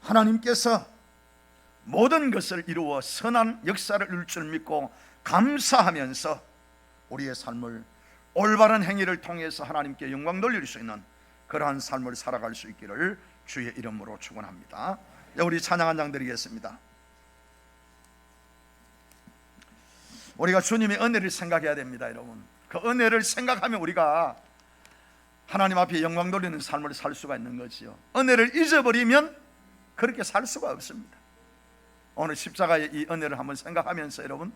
하나님께서 모든 것을 이루어 선한 역사를 이룰 줄 믿고 감사하면서 우리의 삶을 올바른 행위를 통해서 하나님께 영광 돌릴 수 있는 그러한 삶을 살아갈 수 있기를 주의 이름으로 축원합니다. 우리 찬양 한 장 드리겠습니다. 우리가 주님의 은혜를 생각해야 됩니다. 여러분, 그 은혜를 생각하면 우리가 하나님 앞에 영광 돌리는 삶을 살 수가 있는 거지요. 은혜를 잊어버리면 그렇게 살 수가 없습니다. 오늘 십자가의 이 은혜를 한번 생각하면서 여러분,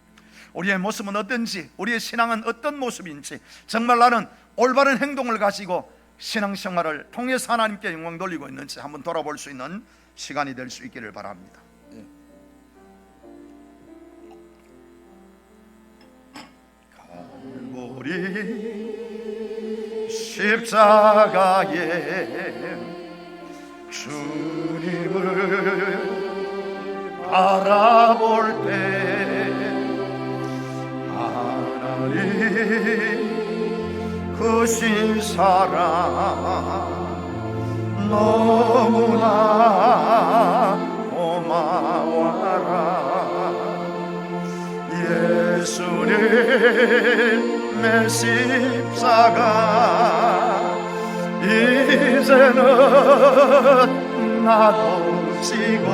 우리의 모습은 어떤지, 우리의 신앙은 어떤 모습인지, 정말 나는 올바른 행동을 가지고 신앙생활을 통해서 하나님께 영광 돌리고 있는지 한번 돌아볼 수 있는 시간이 될 수 있기를 바랍니다. 갈보리 십자가에 주님을 바라볼 때 하나님 크신 사랑 너무나 고마워라. 예수님의 십자가 이제는 나도 지고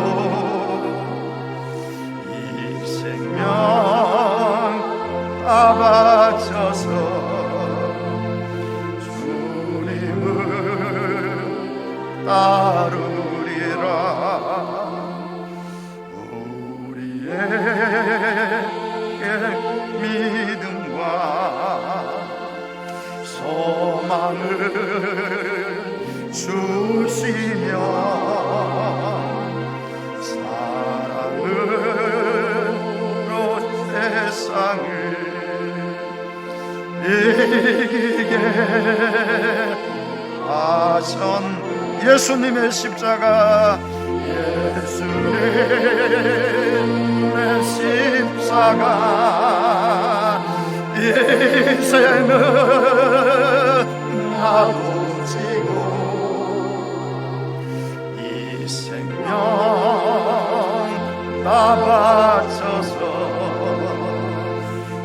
이 생명 다 바쳐서 주님을 따르리라. 우리의 믿음과 소망을 주시며 사랑으로 세상을 이기게 하신 예수님의 십자가, 예수님의 십자가 이제는 나도 지고 이 생명 다 바쳐서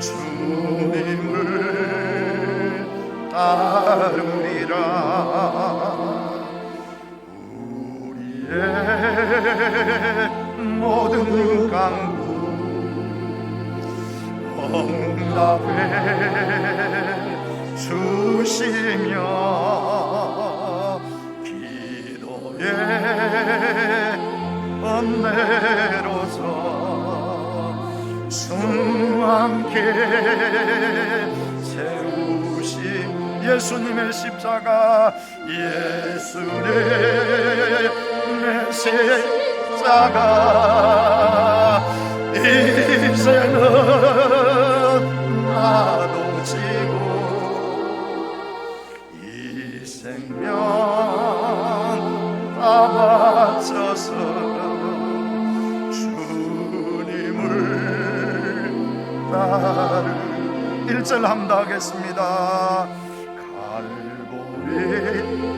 주님을 따르리라. 우리의 모든 간구 응답해 주시며 기도의 은혜로서 승함께 세우신 예수님의 십자가, 예수님의 십자가 이제는 나도 지고 이 생명 다 바쳐서 주님을 따르 1절 함께 하겠습니다. 갈보리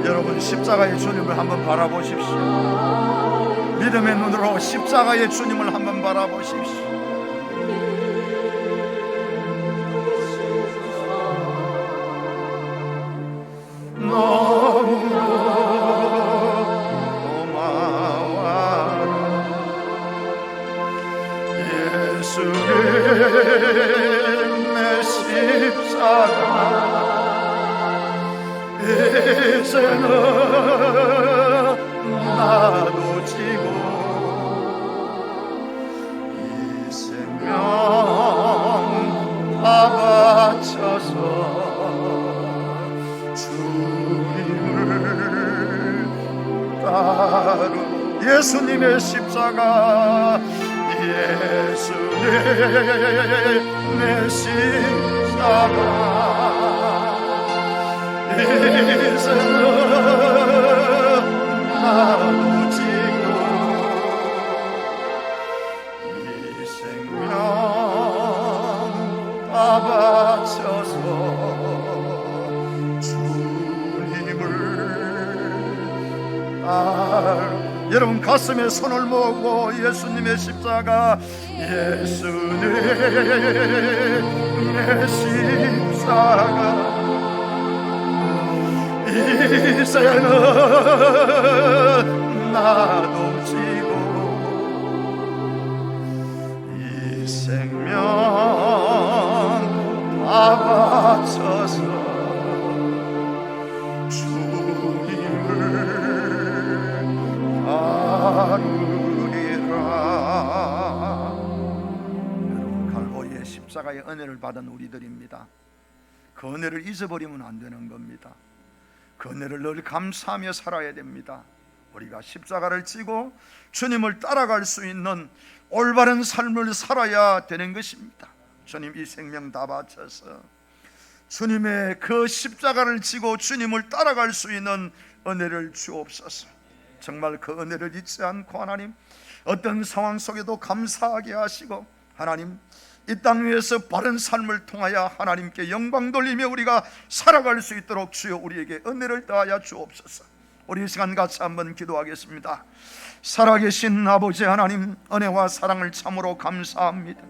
여러분, 십자가의 주님을 한번 바라보십시오. 믿음의 눈으로 십자가의 주님을 한번 바라보십시오. 너무 고마워라. 예수님의 십자가 이제는 나도 지고 이 생명 다 바쳐서 주님을 따르 예수님의 십자가, 예수님의 십자가 이제는 나도 지고 이 생명 다 바쳐서 주님을 여러분, 가슴에 손을 모으고 예수님의 십자가, 예수님의 십자가 이제는 나도 지고 이 생명 다 바쳐서 주님을 따르리라. 여러분, 갈보리의 십자가의 은혜를 받은 우리들입니다. 그 은혜를 잊어버리면 안 되는 겁니다. 그 은혜를 늘 감사하며 살아야 됩니다. 우리가 십자가를 지고 주님을 따라갈 수 있는 올바른 삶을 살아야 되는 것입니다. 주님, 이 생명 다 바쳐서 주님의 그 십자가를 지고 주님을 따라갈 수 있는 은혜를 주옵소서. 정말 그 은혜를 잊지 않고 하나님, 어떤 상황 속에도 감사하게 하시고, 하나님, 이 땅 위에서 바른 삶을 통하여 하나님께 영광 돌리며 우리가 살아갈 수 있도록 주여 우리에게 은혜를 더하여 주옵소서. 우리 이 시간 같이 한번 기도하겠습니다. 살아계신 아버지 하나님, 은혜와 사랑을 참으로 감사합니다.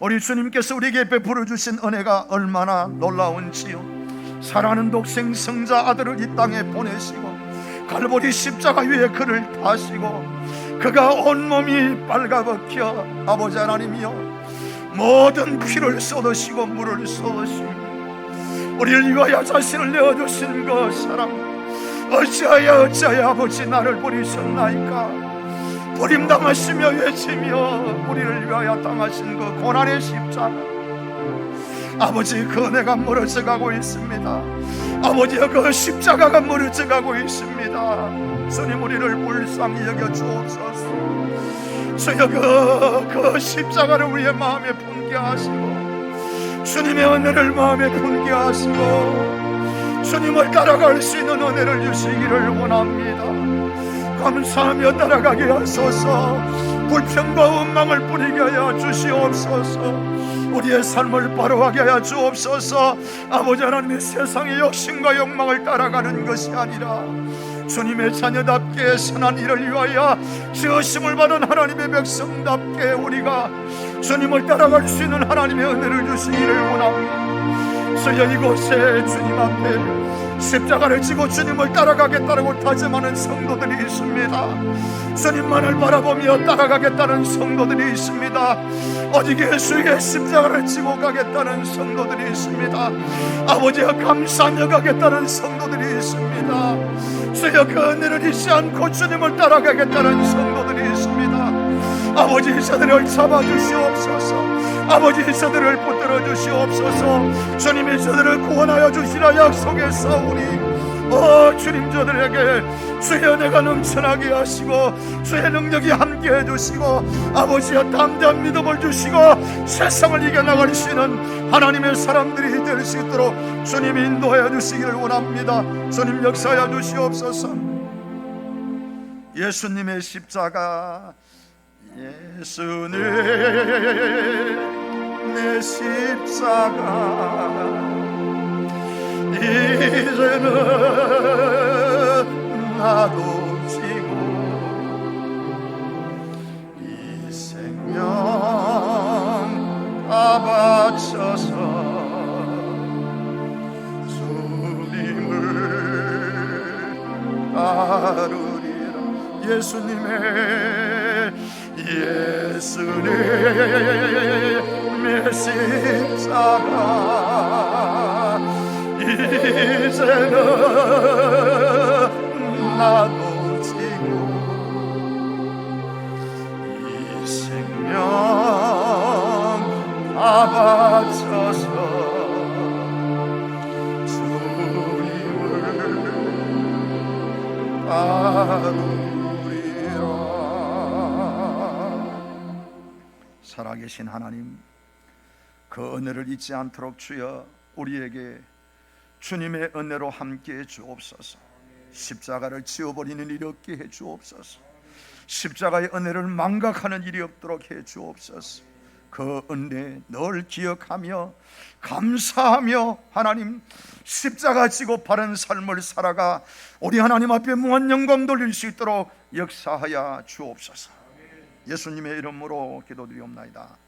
우리 주님께서 우리에게 베풀어 주신 은혜가 얼마나 놀라운지요. 사랑하는 독생 성자 아들을 이 땅에 보내시고 갈보리 십자가 위에 그를 타시고 그가 온몸이 빨가벗겨 아버지 하나님이여 모든 피를 쏟으시고 물을 쏟으시고 우리를 위하여 자신을 내어주신 그 사랑, 어찌하여 아버지 나를 버리셨나이까. 버림당하시며 외치며 우리를 위하여 당하신 그 고난의 십자가, 아버지 그 은혜가 멀어져 가고 있습니다. 아버지여, 그 십자가가 멀어져 가고 있습니다. 주님, 우리를 불쌍히 여겨 주옵소서. 주여, 그 십자가를 우리의 마음에 품게 하시고 주님의 은혜를 마음에 품게 하시고 주님을 따라갈 수 있는 은혜를 주시기를 원합니다. 감사하며 따라가게 하소서. 불평과 원망을 뿌리게 하여 주시옵소서. 우리의 삶을 바로하게 하여 주옵소서. 아버지 하나님의 세상의 욕심과 욕망을 따라가는 것이 아니라 주님의 자녀답게 선한 일을 위하여 지으심을 받은 하나님의 백성답게 우리가 주님을 따라갈 수 있는 하나님의 은혜를 주시기를 원합니다. 주여, 이곳에 주님 앞에 십자가를 지고 주님을 따라가겠다고 다짐하는 성도들이 있습니다. 주님만을 바라보며 따라가겠다는 성도들이 있습니다. 오직 예수의 십자가를 지고 가겠다는 성도들이 있습니다. 아버지와 감사하며 가겠다는 성도들이 있습니다. 주여, 그 은혜를 잊지 않고 주님을 따라가겠다는 성도들이 있습니다. 아버지, 저들을 잡아주시옵소서. 아버지, 저들을 붙들어 주시옵소서. 주님이 저들을 구원하여 주시라 약속했사오니 주님, 저들에게 주의 은혜가 넘쳐나게 하시고 주의 능력이 함께 해주시고 아버지여, 담대한 믿음을 주시고 세상을 이겨나갈 수 있는 하나님의 사람들이 될 수 있도록 주님 인도하여 주시기를 원합니다. 주님, 역사하여 주시옵소서. 예수님의 십자가, 예수님 내 십자가 이제는 나도 지고 이 생명 다 바쳐서 주님을 따르리라. 예수님의 십자가 이제는 나도 지고 이 생명 다 바쳐서 주님을 따르리라. 살아계신 하나님, 그 은혜를 잊지 않도록 주여 우리에게 주님의 은혜로 함께해 주옵소서. 십자가를 지워버리는 일이 없게 해 주옵소서. 십자가의 은혜를 망각하는 일이 없도록 해 주옵소서. 그 은혜 늘 기억하며 감사하며 하나님 십자가 지고 바른 삶을 살아가 우리 하나님 앞에 무한 영광 돌릴 수 있도록 역사하여 주옵소서. 예수님의 이름으로 기도드리옵나이다.